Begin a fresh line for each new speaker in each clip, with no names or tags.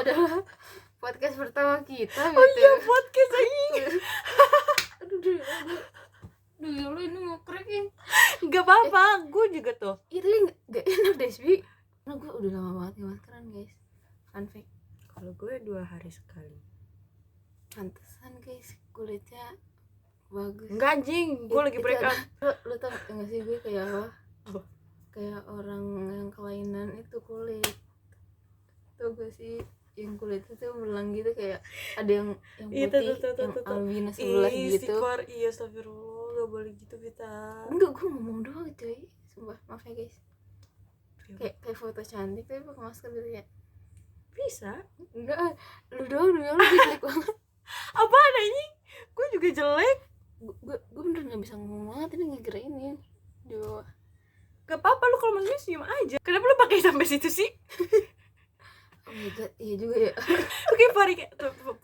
adalah podcast pertama kita
Oh
gitu.
iya, podcast ini.
Aduh, ya Allah ini mau cracking.
Gak apa-apa, gue juga tuh.
Itu nggak enak deh sih. Karena gue udah lama banget nggak maskeran guys. Fun fact.
Kalau gue 2 hari sekali.
Pantesan guys kulitnya bagus.
Enggak anjing, gue lagi breakout.
Lu tau nggak sih gue kayak
Apa?
Kayak orang yang kelainan itu kulit. Tuh gak sih yang kulitnya tuh belang gitu, kayak ada yang putih, yang albino sebelah gitu.
Iya, astagfirullah, gak boleh gitu kita.
Enggak, gue ngomong doang cuy, sumpah, maaf ya guys. Kayak foto cantik tapi pakai masker gitu ya.
Bisa?
Enggak, lu doang lu jelek banget.
Apaan ini? Gue juga jelek.
Gue bener nggak bisa ngomong banget ini ngegerak ini di bawah.
Gak apa-apa, lu kalau manusia senyum aja. Kenapa lu pakai sampai situ sih?
Oh my god, iya juga ya.
Oke,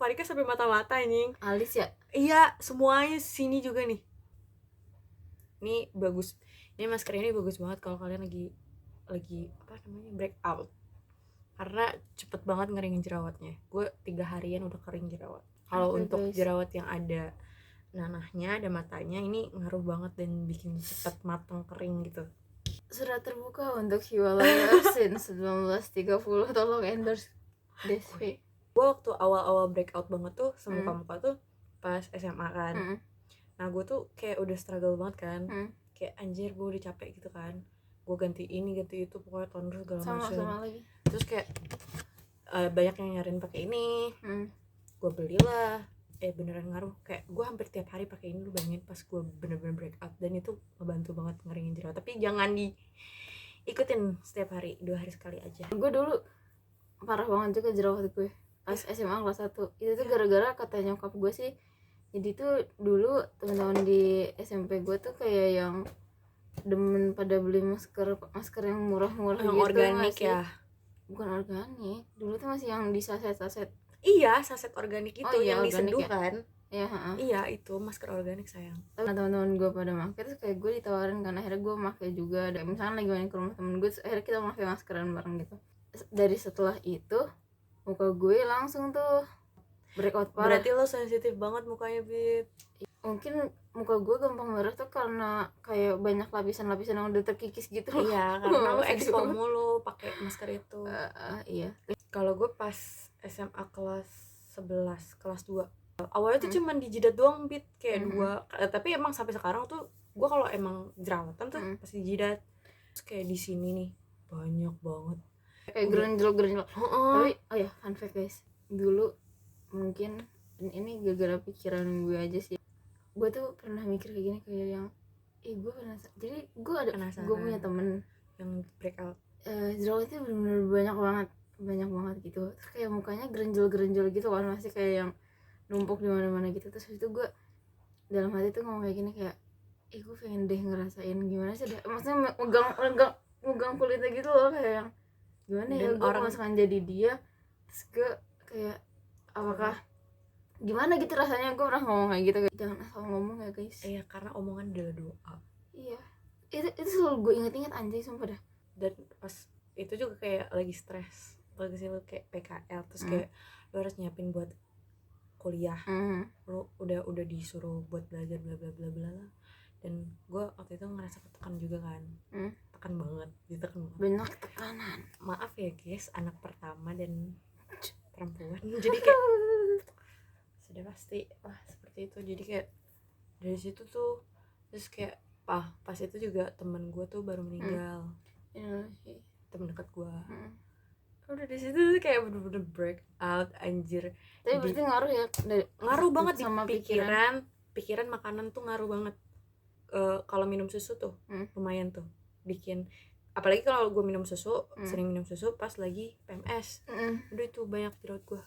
Parika sampai mata-mata anjing.
Alis ya?
Iya, semuanya sini juga nih. Ini bagus. Ini masker ini bagus banget kalau kalian lagi apa namanya, breakout. Karena cepet banget ngeringin jerawatnya. Gue 3 harian udah kering jerawat. Kalau untuk jerawat yang ada nanahnya, ada matanya, ini ngaruh banget dan bikin cepet matang kering gitu.
Surat terbuka untuk Himalaya since 1930, tolong endorse DSP.
Gue waktu awal-awal breakout banget tuh sama muka-muka tuh pas SMA kan. Nah gue tuh kayak udah struggle banget kan. Kayak anjir, gue udah capek gitu kan. Gue ganti ini ganti itu, pokoknya toner segala macam.
Sama lagi.
Terus kayak banyak yang nyariin pakai ini. Gue belilah. Beneran ngaruh. Kayak gue hampir tiap hari pakai ini. Lu bayangin pas gue bener-bener breakout, dan itu ngebantu banget ngeringin jerawat. Tapi jangan diikutin setiap hari, 2 hari sekali aja.
Gue dulu parah banget juga jerawat gue pas SMA kelas 1. Itu tuh gara-gara kata nyokap gue sih. Jadi tuh dulu teman-teman di SMP gue tuh kayak yang demen pada beli masker yang murah-murah
yang
gitu,
organik
masih,
ya.
bukan organik, dulu tuh masih yang di saset-saset.
Iya, saset organik itu.
Oh, iya,
yang
organik
diseduh
ya?
kan.
Iya,
itu masker organik sayang.
Nah, teman-teman gue pada pakai, terus kayak gue ditawarin kan, akhirnya gue pakai juga. Dan misalnya lagi main ke rumah temen gue, terus akhirnya kita pakai maskeran bareng gitu. Dari setelah itu muka gue langsung tuh breakout parah.
Berarti lo sensitif banget mukanya, Bib.
Mungkin muka gue gampang merah tuh karena kayak banyak lapisan-lapisan yang udah terkikis gitu.
Iya, karena lo expo mulu pakai masker itu.
Iya.
Kalau gue pas SMA kelas 11, kelas 2, awalnya tuh cuman di jidat doang, Bit, kayak 2. Tapi emang sampai sekarang tuh gue kalau emang jerawatan tuh pasti jidat. Terus kayak di sini nih banyak banget
kayak gerenjel. Tapi fun fact guys, dulu mungkin ini gara-gara pikiran gue aja sih, gue tuh pernah mikir kayak gini, kayak yang gue penasaran. Jadi gue punya temen
yang breakout,
jerawatnya bener-bener banyak banget gitu. Terus kayak mukanya gerenjel gitu kan, masih kayak yang numpuk di mana-mana gitu. Terus itu gue dalam hati tuh ngomong kayak gini, kayak gue pengen deh ngerasain gimana sih, maksudnya megang kulitnya gitu loh, kayak yang gimana ya gue masakan jadi dia. Terus gue kayak apakah gimana gitu rasanya. Gue pernah ngomong kayak gitu, jangan asal ngomong ya guys.
Iya, karena omongan adalah doa.
Iya, itu selalu gue inget-inget anjay, sumpah dah.
Dan pas itu juga kayak lagi stres, lagi sih lo kayak PKL, terus kayak lo harus nyiapin buat kuliah, lo udah disuruh buat belajar bla bla bla bla lah. Dan gue waktu itu ngerasa ketekan juga kan, tekan banget.
Banyak tekanan.
Maaf ya guys, anak pertama dan perempuan, jadi kayak sudah pasti seperti itu. Jadi kayak dari situ tuh, terus kayak pas itu juga temen gue tuh baru meninggal, temen dekat gue. Udah di situ tuh kayak bener-bener break out anjir.
Tapi berarti ngaruh ya,
ngaruh banget
sama
di pikiran makanan tuh ngaruh banget. Kalau minum susu tuh lumayan tuh bikin, apalagi kalau gue minum susu, sering minum susu pas lagi PMS, udah itu banyak jerawat gue.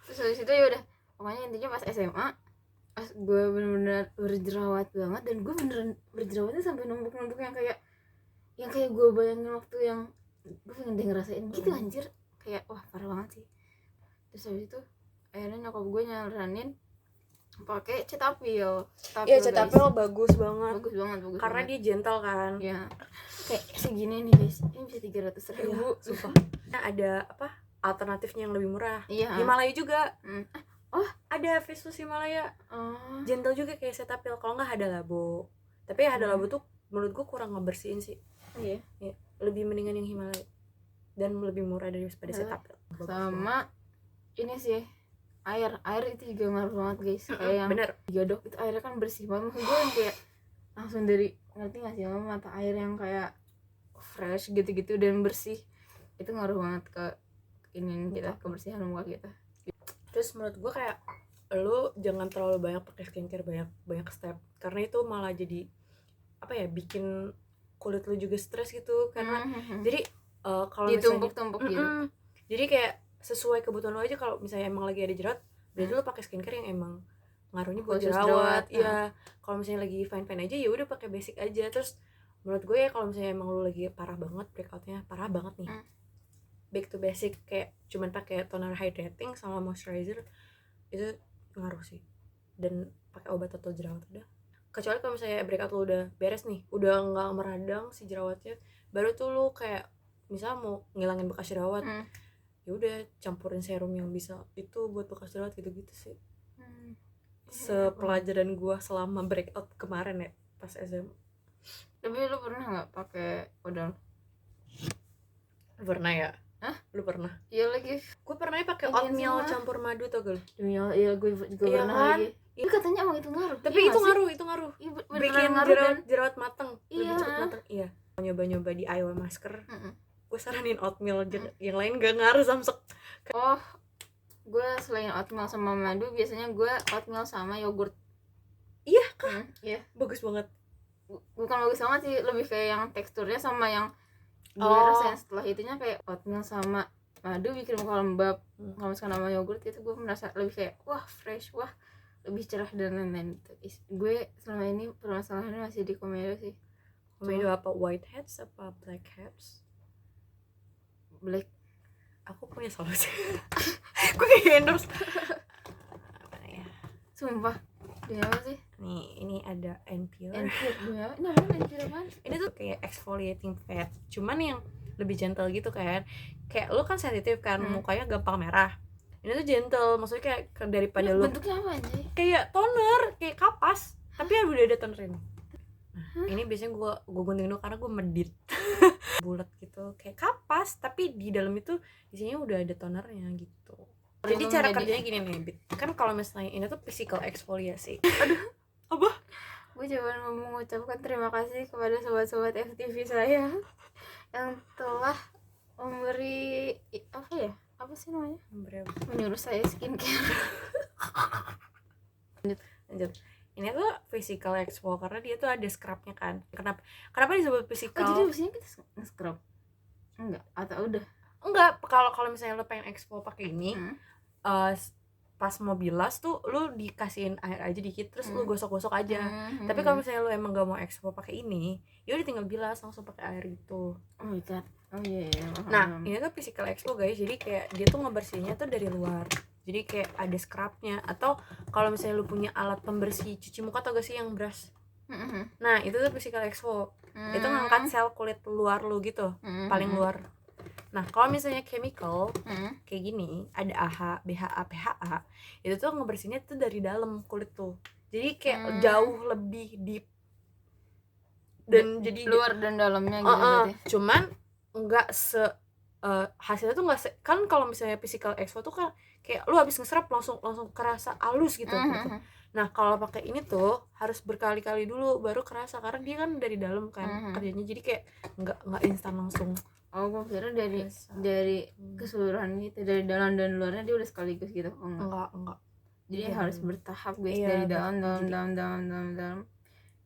Terus habis itu ya udah, pokoknya intinya pas SMA, pas gue bener-bener berjerawat banget, dan gue beneran berjerawatnya sampai numpuk-numpuk yang kayak gue bayangin waktu yang gue pengen deh ngerasain gitu anjir, kayak wah parah banget sih. Terus habis itu akhirnya nyokap gue nyaranin pakai Cetaphil.
Iya, Cetaphil bagus banget. Karena
banget.
dia gentle kan.
Ya, kayak segini nih guys, ini bisa 300.000.
Sumpah. Nah, ada apa? alternatifnya yang lebih murah.
Iya.
Himalaya juga.
Oh,
ada face wash Himalaya.
oh.
Gentle juga kayak Cetaphil. Kalau nggak Hada Labo. Tapi Hada Labo tuh menurut gue kurang ngebersihin sih.
Iya.
Ya, lebih mendingan yang Himalaya. Dan lebih murah daripada Cetaphil.
Sama ini sih, air itu juga ngaruh banget guys. Kayak yang
bener.
digodok itu airnya kan bersih banget. Maksud gue yang kayak langsung dari, ngerti gak sih mama, mata air yang kayak fresh gitu-gitu dan bersih, itu ngaruh banget ke ini kita, kebersihan muka kita.
Terus menurut gue kayak lu jangan terlalu banyak pakai skincare, banyak step, karena itu malah jadi apa ya, bikin kulit lu juga stres gitu. Karena jadi kalau
ditumpuk-tumpuk gitu.
Jadi kayak sesuai kebutuhan lu aja. Kalau misalnya emang lagi ada jerawat, berarti lu pakai skincare yang emang ngaruhnya buat
Khusus
jerawat.
jerawat,
Iya. Kalau misalnya lagi fine aja, ya udah pakai basic aja. Terus menurut gue ya, kalau misalnya emang lu lagi parah banget, breakoutnya parah banget nih, back to basic, kayak cuman pakai toner hydrating sama moisturizer, itu ngaruh sih. Dan pakai obat atau jerawat udah. Kecuali kalau misalnya breakout lu udah beres nih, udah nggak meradang si jerawatnya, baru tuh lu kayak misal mau ngilangin bekas jerawat, ya udah campurin serum yang bisa itu buat bekas jerawat gitu sih. Sepelajaran gua selama breakout kemarin ya pas SMA.
Tapi lu pernah nggak pakai odol?
Pernah ya?
Hah?
Lu pernah?
Iya lagi.
Gue pernah pakai oatmeal campur madu tau gak?
Demi Allah, iya gue
Iya
pernah
kan?
lagi. Tapi katanya emang itu ngaruh.
Tapi
iya
itu
sih?
ngaruh.
Iya,
Bikin
ngaruh
jerawat mateng, lebih
Iya.
cepat mateng. Iya. Nyoba DIY masker. Gue saranin oatmeal, yang lain gak ngaruh samsek.
Oh, gue selain oatmeal sama madu, biasanya gue oatmeal sama yogurt.
Iya kan?
Iya.
Bagus banget.
Bukan bagus banget sih, lebih kayak yang teksturnya sama yang gue rasain setelah itunya kayak oatmeal sama madu bikin muka lembab. Kalau misalkan sama yogurt itu gue merasa lebih kayak wah fresh, wah lebih cerah dan lain-lain gitu. Gue selama ini permasalahannya masih di komedo sih.
Komedo apa? Whiteheads apa blackheads?
Black.
Aku punya solusi. Gue kayak endorse. Ya.
Sumpah. Demi apa sih?
Nih, ini ada N-Pure.
Demi apa? Ini apa N-Pure apaan?
Ini tuh kayak exfoliating pad, cuman yang lebih gentle gitu kan. Kayak lu kan sensitif kan, mukanya gampang merah. Ini tuh gentle, maksudnya kayak daripada lu
bentuknya apa anjay?
Kayak toner, kayak kapas, tapi udah ada tonerin. Nah, ini biasanya gue gunting dulu karena gue medit. Bulat gitu, kayak kapas, tapi di dalam itu isinya udah ada tonernya gitu. Jadi cara kerjanya gini nih, Bit. Kan kalau misalnya ini tuh physical exfoliasi. Aduh, apa?
Gue cuma mau mengucapkan terima kasih kepada sobat-sobat FTV saya yang telah memberi apa ya? Apa sih namanya? Menyuruh saya skincare.
Lanjut. Ini tuh physical exfol karena dia tuh ada scrubnya kan. Kenapa disebut physical?
Jadi biasanya kita nge-scrub? Enggak, atau udah?
Enggak, kalau misalnya lo pengen exfol pakai ini, pas mau bilas tuh lu dikasihin air aja dikit, terus lu gosok-gosok aja. Tapi kalau misalnya lu emang gak mau exfol pakai ini, ya udah tinggal bilas langsung pakai air gitu.
Oh my god. Oh iya.
Nah, ini tuh physical exfol guys. Jadi kayak dia tuh ngebersihinnya tuh dari luar. Jadi kayak ada scrubnya. Atau kalau misalnya lu punya alat pembersih cuci muka, tau gak sih yang brush? Nah, itu tuh physical exfol. Itu ngangkat sel kulit luar lu gitu, paling luar. Nah, kalau misalnya chemical kayak gini, ada AHA, BHA, PHA, itu tuh ngebersihinnya tuh dari dalam kulit tuh. Jadi kayak jauh lebih deep. Dan jadi
luar dan dalamnya gitu berarti.
Cuman enggak hasilnya tuh enggak kan kalau misalnya physical exfol tuh kan kayak lu habis nge-scrub langsung kerasa halus gitu. Nah, kalau pakai ini tuh harus berkali-kali dulu baru kerasa karena dia kan dari dalam kan kerjanya. Jadi kayak enggak instan langsung.
Oh, gue kira dari keseluruhan gitu, dari dalam dan luarnya dia udah sekaligus gitu. Oh,
enggak.
Jadi harus bertahap guys, dari dalam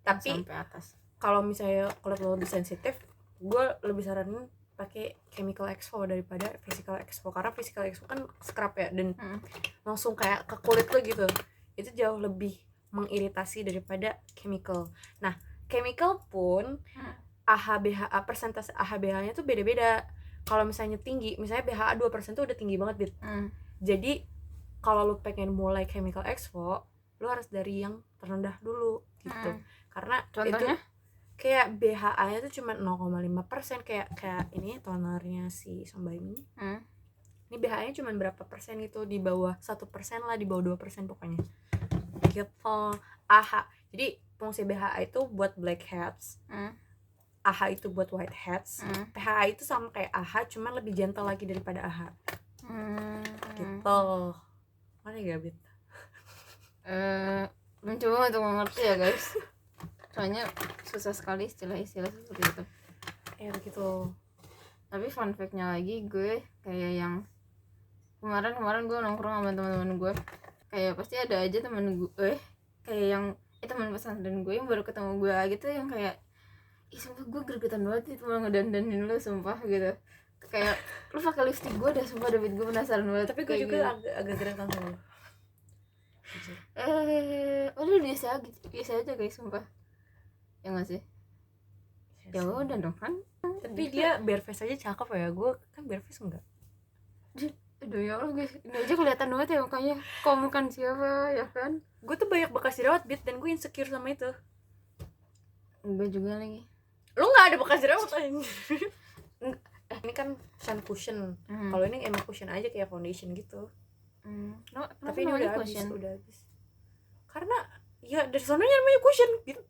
tapi
sampai atas. Kalau
misalnya kulit lo lebih sensitif, gue lebih saranin pakai chemical exfol daripada physical exfol, karena physical exfol kan scrub ya dan langsung kayak ke kulit lo gitu. Itu jauh lebih mengiritasi daripada chemical. Nah, chemical pun AHA BHA, persentase AHA BHA-nya tuh beda-beda. Kalau misalnya tinggi, misalnya BHA 2% tuh udah tinggi banget, Bit. Jadi kalau lu pengen mulai chemical exfol, lu harus dari yang terendah dulu gitu. Karena
contohnya
itu kayak BHA-nya tuh cuma 0,5%, kayak ini tonernya si Sonbaim ini. ini BHA-nya cuma berapa persen gitu, di bawah 1% lah, di bawah 2% pokoknya gitu. AHA, jadi fungsi BHA itu buat black heads, AHA itu buat white heads, PHA itu sama kayak AHA cuma lebih gentle lagi daripada AHA gitu. Mana ya Bit?
Mencoba untuk mengerti ya guys, soalnya susah sekali istilah-istilah seperti itu
Ya begitu.
Tapi fun fact-nya lagi, gue kayak yang kemarin gue nongkrong sama teman-teman gue, kayak pasti ada aja teman gue kayak yang teman pesantren gue yang baru ketemu gue gitu, yang kayak ih sumpah gue gregetan banget itu malah ngedandanin lu sumpah gitu, kayak lu pakai lipstick gue dah sumpah, David gue penasaran banget.
Tapi gue juga agak gregetan sama lu.
Udah biasa aja guys sumpah, ya nggak sih? Ya udah dong kan.
Tapi dia bare face aja cakep ya, gue kan bare face enggak.
Aduh ya Allah guys, ini aja kelihatan banget ya mukanya, kamu kan siapa ya kan?
Gue tuh banyak bekas jerawat Bit, dan gue insecure sama itu.
Gue juga lagi.
Lu nggak ada bekas jerawat aja. Ini kan sun cushion. Kalau ini emang cushion aja kayak foundation gitu. Tapi ini udah habis. Karena ya dari sananya namanya cushion gitu.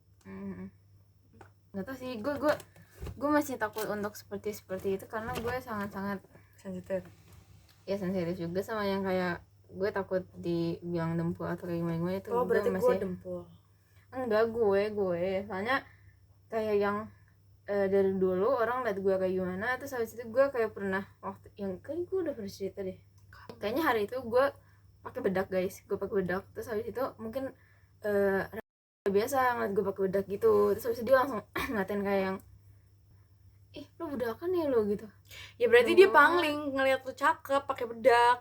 Nggak tahu sih, gue masih takut untuk seperti itu karena gue sangat
sensitif.
Ya sensitif juga sama yang kayak gue takut dibilang dempul atau kayak gimana itu.
Oh berarti gue dempul?
Enggak, gue soalnya kayak yang dari dulu orang liat gue kayak gimana, terus habis itu gue kayak pernah waktu yang kayak gue udah pernah cerita deh, kayaknya hari itu gue pakai bedak guys, terus habis itu mungkin biasa ngeliat gue pakai bedak gitu, terus habis itu dia langsung ngatain kayak yang ih lu bedakan ya lo gitu.
Ya berarti dia pangling ngeliat lu cakep pakai bedak.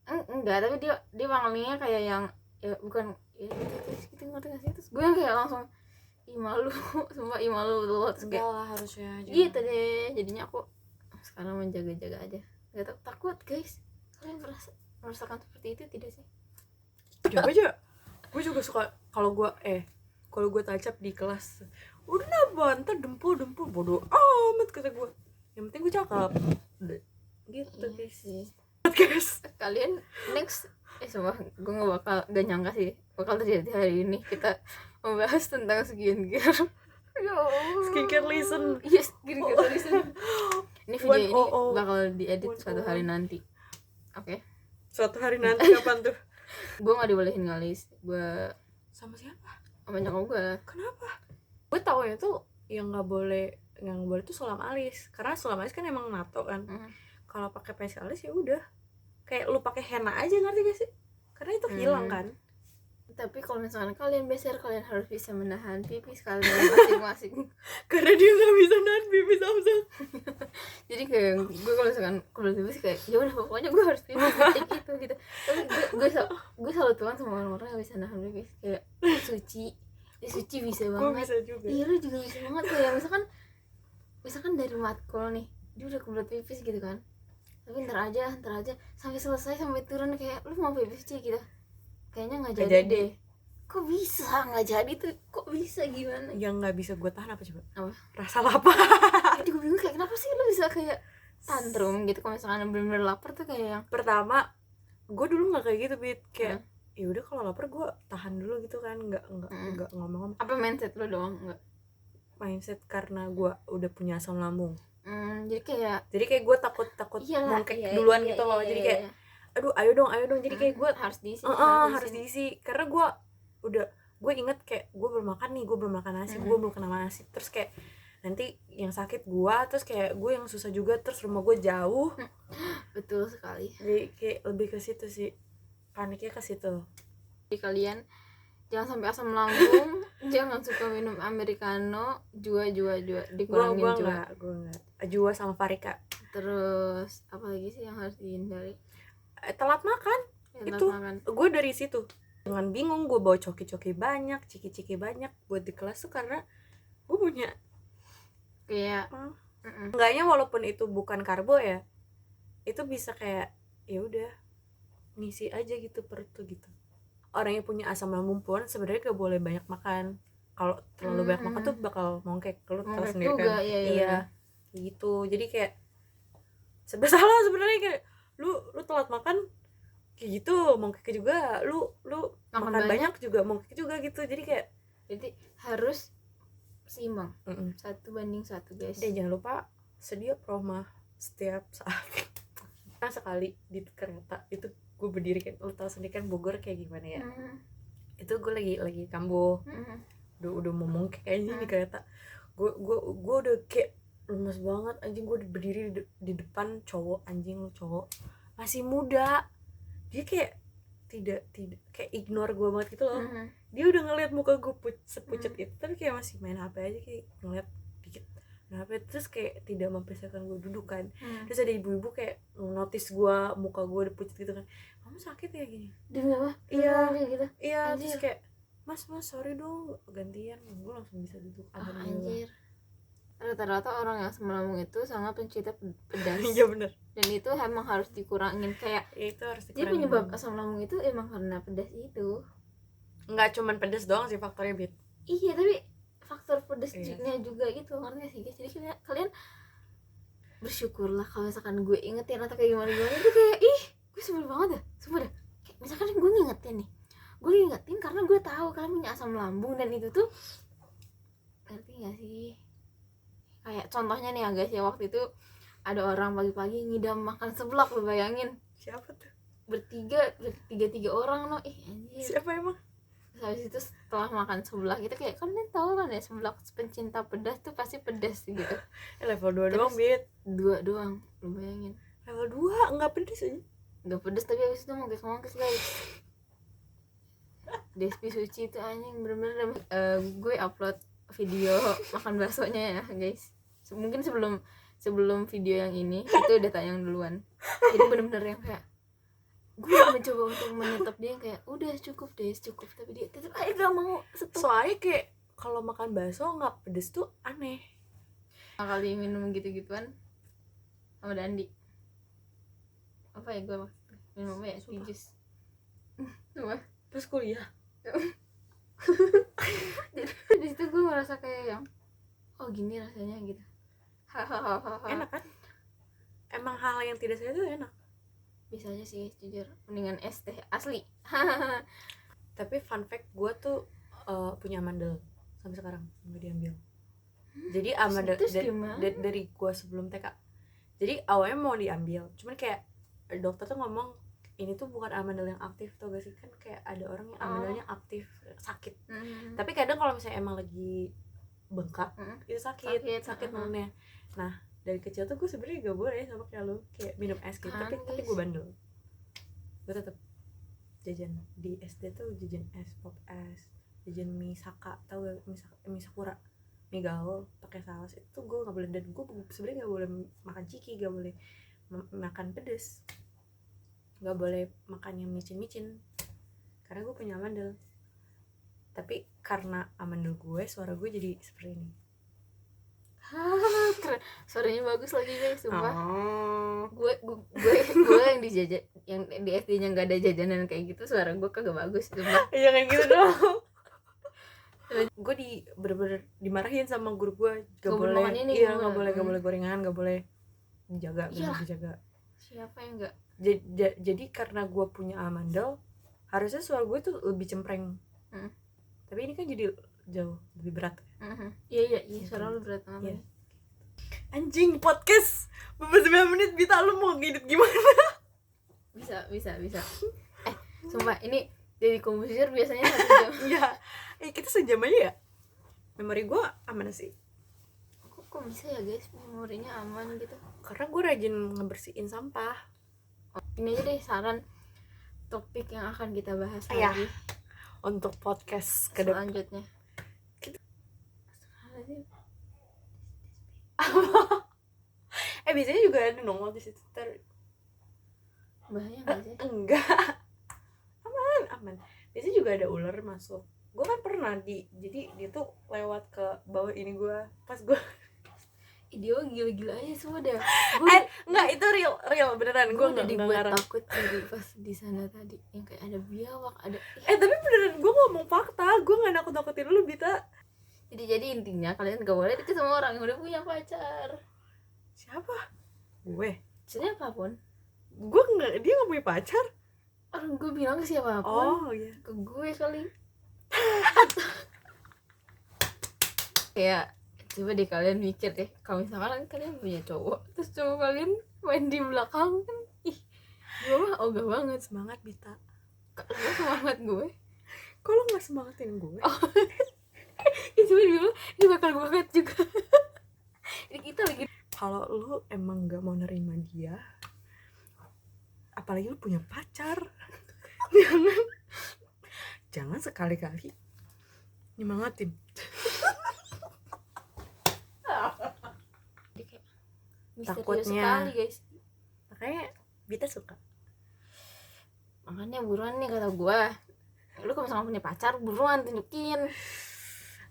Enggak, tapi dia panglingnya kayak yang ya bukan ya gitu ngerti gak sih, terus gue yang kayak langsung ih malu, sumpah ih malu loh, terus kayak
lah harusnya
gitu deh, jadinya aku sekarang menjaga-jaga aja, nggak tahu, takut guys. Kalian merasakan seperti itu tidak sih?
Ya aja, gue juga suka kalau gue touch up di kelas, udah napa ntar dempul bodoh amat kata gue, yang penting gue cakep gitu guys.
Kalian next sumpah gue gak nyangka sih bakal terjadi hari ini kita membahas tentang skincare.
Skincare listen.
Yes, skincare listen. Ini video ini bakal diedit suatu hari nanti. Oke.
Suatu hari nanti kapan tuh?
Gue gak dibolehin ngalis. Gue
sama siapa?
Sama nyokap gue.
Kenapa? Gue taunya tuh yang nggak boleh tuh sulam alis, karena sulam alis kan emang nato kan. Kalau pakai pensil alis ya udah kayak lu pakai henna aja, ngerti gak sih? Karena itu hilang kan.
Tapi kalau misalkan kalian besar, kalian harus bisa menahan pipis kalian masing-masing.
Karena dia nggak bisa nahan pipis Hamzah.
Jadi kayak gue kalau misalkan keluar pipis kayak ya udah pokoknya gue harus pipis gitu. Tapi gue selalu tuan sama orang-orang yang bisa nahan pipis, kayak suci bisa banget.
Gue bisa juga.
Iya lu juga bisa banget, kayak misalkan dari matkul nih dia udah keluar pipis gitu kan, tapi ntar aja sampai selesai sampai turun kayak lu mau pipis sih gitu, kayaknya nggak jadi deh. Kok bisa nggak jadi tuh, kok bisa gimana?
Yang nggak bisa gue tahan apa coba?
Apa?
Rasa lapar.
Gue bingung kayak kenapa sih lu bisa kayak tantrum gitu kalau misalkan bener-bener lapar tuh, kayak yang
pertama gue dulu nggak kayak gitu Bit, kayak ya udah kalau lapar gue tahan dulu gitu kan, nggak ngomong.
Apa mindset lu doang? Nggak
mindset, karena gue udah punya asam lambung.
Jadi kayak
gue takut mungkek duluan gitu loh. Jadi kayak aduh ayo dong, jadi kayak gue harus diisi karena gue inget kayak gue belum makan nasi, gue belum kena nasi, terus kayak nanti yang sakit gue, terus kayak gue yang susah juga, terus rumah gue jauh.
Betul sekali.
Jadi kayak lebih ke situ sih, paniknya ke situ.
Jadi kalian jangan sampai asam lambung. Jangan suka minum americano, jua dikurangin.
Gue enggak jua sama Farika.
Terus apa lagi sih yang harus dihindari?
Telat makan. Gue dari situ dengan bingung, gue bawa coki banyak, ciki banyak buat di kelas tuh karena gue punya kayak enggaknya walaupun itu bukan karbo ya, itu bisa kayak ya udah ngisi aja gitu perut tuh gitu. Orang yang punya asam lambung pun sebenarnya gak boleh banyak makan. Kalau terlalu banyak makan tuh bakal mongkek, lu tahu sendiri kan. Iya gitu. Jadi kayak serba salah sebenarnya, kayak lu telat makan kayak gitu, mongkek juga lu makan banyak juga mongkek juga gitu. Jadi kayak
harus seimbang. 1:1 guys.
Dan jangan lupa sedia proma setiap saat. Kan sekali di kereta itu gue berdiri kan, lu tau sendiri kan Bogor kayak gimana ya. Itu gue lagi kambuh, udah mau mongkek aja di kereta. Gue udah kayak lemes banget anjing. Gue berdiri di depan cowok, anjing lu cowok masih muda, dia kayak tidak kayak ignore gue banget gitu loh. Dia udah ngeliat muka gue sepucet itu, tapi kayak masih main HP aja, kayak ngeliat dikit main HP, terus kayak tidak mempersiapkan gue duduk kan. Terus ada ibu-ibu kayak notice gue, muka gue udah pucet gitu kan, kamu sakit ya gini
demi apa?
Gitu. Iya. Terus kayak mas sorry dong gantian, gue langsung bisa duduk.
Anjir, rata-rata orang yang asam lambung itu sangat pencinta pedas.
Iya bener,
dan itu emang harus dikurangin, kayak
itu harus
jadi penyebab asam lambung itu emang karena pedas itu.
Nggak cuman pedas doang sih faktornya, Bit.
Iya, tapi faktor pedasnya juga gitu, ngerti gak sih guys? Jadi kalian bersyukurlah kalau misalkan gue ingetin atau kayak gimana itu kayak gue sebel banget dah, sumpah dah. Kayak misalkan gue ngingetin karena gue tahu kalian punya asam lambung, dan itu tuh ngerti gak sih? Kayak contohnya nih ya guys ya, waktu itu ada orang pagi-pagi ngidam makan seblak, lu bayangin.
Siapa tuh?
Bertiga orang loh. Anjir.
Siapa emang?
Terus habis itu setelah makan seblak gitu, kayak kalian tahu kan ya, seblak pencinta pedas tuh pasti pedas gitu.
Level 2 doang, Bit.
2 doang, lu bayangin.
Level 2 enggak pedas aja.
Enggak pedas, tapi habis itu mongkes guys. Despi Suci itu anjing bener-bener. Gue upload video makan baksonya ya guys. Mungkin sebelum video yang ini itu udah tayang duluan. Jadi bener-bener yang kayak gue mencoba untuk menyetop dia, kayak udah cukup, tapi dia tetap aja gak mau stop.
Soalnya kayak kalau makan bakso nggak pedes tuh aneh.
Kali minum gitu-gituan sama Dandi, apa ya gue minum apa ya, jus.
Terus kuliah
di situ gue merasa kayak yang gini rasanya gitu.
enak kan, emang hal yang tidak sehat itu enak.
Bisa aja sih guys, jujur mendingan es teh asli.
Tapi fun fact, gue tuh punya amandel sampai sekarang nggak diambil. Jadi amandel dari gue sebelum TK. Jadi awalnya mau diambil, cuman kayak dokter tuh ngomong ini tuh bukan amandel yang aktif, tau gak sih? Kan kayak ada orang yang amandelnya aktif sakit. Tapi kadang kalau misalnya emang lagi bengkak itu sakit mulutnya. Nah dari kecil tuh gue sebenarnya gak boleh sama kayak lu, kayak minum es gitu. Tapi gue bandel, gue tetap jajan di SD tuh, jajan es, pop es, jajan mie saka, tau gak? Mie sakura, mie gaul pakai saus, itu gue nggak boleh. Dan gue sebenarnya nggak boleh makan ciki, nggak boleh makan pedes, nggak boleh makan yang micin karena gue punya amandel. Tapi karena amandel gue, suara gue jadi seperti ini.
Keren, suaranya bagus lagi guys, sumpah. Gue yang dijajan, yang di SD-nya nggak ada jajanan kayak gitu, suara gue kagak bagus, sumpah.
Iya kayak gitu dong. Gue bener-bener dimarahin sama guru gue, gak boleh, gak boleh gorengan, gak boleh dijaga.
Siapa yang nggak?
Jadi karena gue punya amandel, harusnya suara gue tuh lebih cempreng. Tapi ini kan jadi jauh lebih berat.
Iya suara lu berat banget.
Anjing, podcast beberapa 9 menit, Bita, lu mau ngedit gimana?
Bisa. Sumpah ini jadi komposer biasanya 1 jam.
Iya. Kita sejam aja ya. Memori gue aman sih.
Kok bisa ya guys, memorinya aman gitu?
Karena gue rajin ngebersihin sampah.
Ini aja deh saran topik yang akan kita bahas
lagi untuk podcast
selanjutnya.
Biasanya juga ada nongol di situ.
Bahaya nggak sih?
Enggak. Aman. Biasanya juga ada ular masuk. Gue kan pernah jadi dia tuh lewat ke bawah ini gue, pas gue
dia gila-gila aja semua dah.
Enggak, itu real beneran. Gue nggak
dibuat takut dari pas di sana tadi, yang kayak ada biawak, ada.
Tapi beneran gue ngomong fakta, gue nggak nakut-nakutin lu, Bita.
Jadi intinya kalian gak boleh deket sama orang yang udah punya pacar.
Siapa? Gue.
Siapapun.
dia nggak punya pacar.
Orang gue bilang ke siapapun,
Oh iya.
ke gue kali. Kayak coba deh kalian mikir deh, kalau misalkan kalian punya cowok terus cowok kalian main di belakang kan, ih gue mah ogah banget.
Semangat Bita.
Kalau semangat gue
Kok lo nggak semangatin gue?
itu ini bakal gue cut juga. Ini kita lagi,
Kalau lo emang nggak mau nerima dia, apalagi lo punya pacar, jangan sekali-kali nyemangatin.
jadi kayak misterius
Takutnya.
sekali guys.
Makanya Bita suka.
Makanya buruan nih kata gue, lu kalau misalkan punya pacar buruan tunjukin.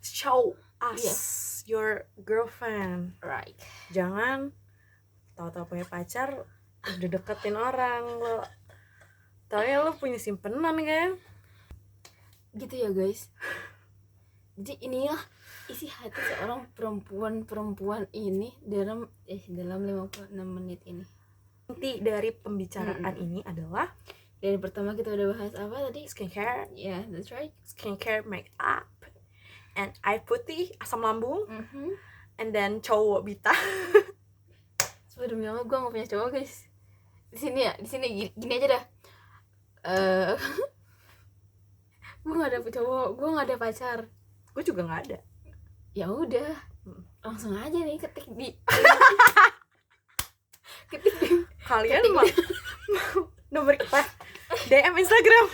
Show us your girlfriend.
Right.
Jangan tahu-tahu punya pacar udah deketin orang lo. Taunya lo punya simpenan kan?
Gitu ya guys. Jadi inilah isi hati seorang perempuan ini dalam 56 menit ini.
Inti dari pembicaraan ini adalah
Dari pertama kita udah bahas apa tadi?
skincare,
Yeah, that's right.
skincare, make up, and air putih, asam lambung,
Mhm.
and then cowok Bita.
Sumpah demi Allah gue gak punya cowok guys. Di sini gini aja dah. Gue gak ada cowok, gue gak ada pacar.
Gue juga nggak ada.
Ya udah, langsung aja nih ketik di
Kalian mau nomor kita DM Instagram.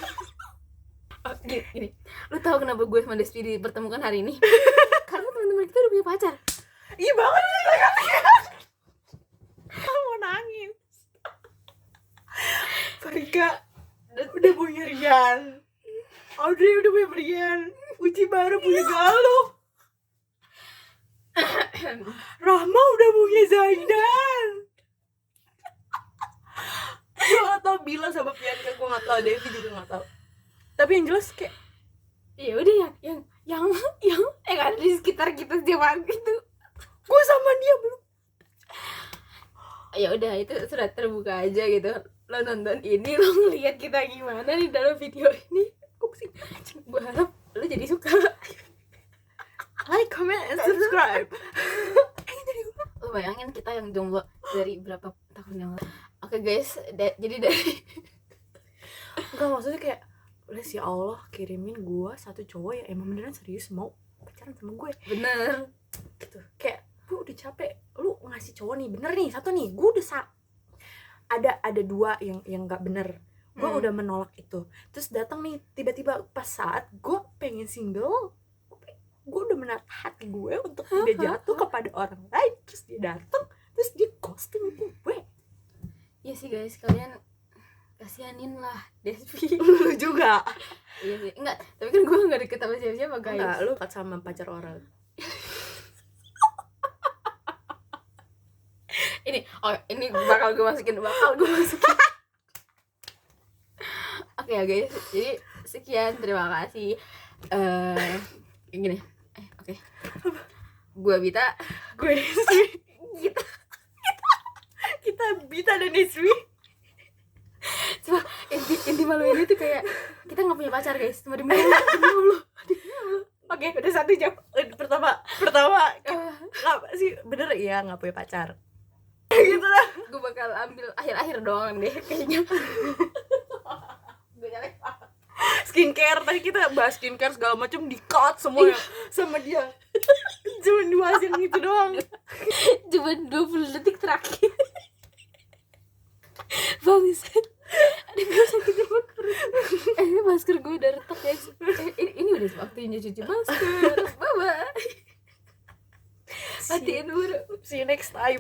Oh, gini. Lu tahu kenapa gue sama Despi dipertemukan hari ini? Karena teman-teman kita udah punya pacar.
Iya banget. Aku mau nangis. Farika udah punya Rian, Audrey udah punya Brian, Uci baru punya Galuh, Rahma udah punya Zaidan. Gue gak tau Bila sama Bianca, gue gak tau, Devi juga gak tau. Tapi yang jelas kayak
Ya udah yang ada di sekitar kita setiap hari itu.
gue sama dia belum.
Ya udah itu sudah terbuka aja gitu. Lo nonton ini, lo ngeliat kita gimana di dalam video ini. Gue harap lo jadi suka.
Like, comment, and subscribe.
Lo bayangin kita yang jomblo dari berapa tahun yang lalu. Oke guys, jadi dari
Enggak, maksudnya kayak udah ya Allah kirimin gue satu cowok yang emang beneran serius mau pacaran sama gue
bener
gitu. Kayak gue udah capek lu ngasih cowok nih bener nih satu nih, gue udah ada dua yang nggak bener, gue udah menolak itu. Terus datang nih tiba-tiba pas saat gue pengen single, gue udah menahan hati gue untuk tidak jatuh kepada orang lain, terus dia datang terus dia ghosting gue.
ya sih guys, kalian kasihanin lah Despi.
Lu juga.
Iya sih, enggak, tapi kan gue nggak deket sama siapa-siapa guys.
Enggak, lu sama pacar orang.
ini bakal gue masukin. Oke ya guys, jadi sekian, terima kasih. Gini, oke. Gue Bita,
Gue Neswi. Kita Bita dan Neswi.
coba inti malu ini tuh kayak kita nggak punya pacar guys, cuma demi Allah.
Oke, udah 1 jam. Pertama nggak sih bener ya nggak punya pacar. Gitu lah.
Gue bakal ambil akhir doang deh kayaknya. Gue jelek banget.
Skincare, tadi kita bahas skincare segala macam di cut semua ya sama dia. Cuma dibahas yang itu doang.
Cuma 20 detik terakhir. Bangsat. Ada gue sakit banget perut. Masker gue udah retak guys. Ini udah waktunya cuci masker. Bye bye. Matiin dulu.
See you next time.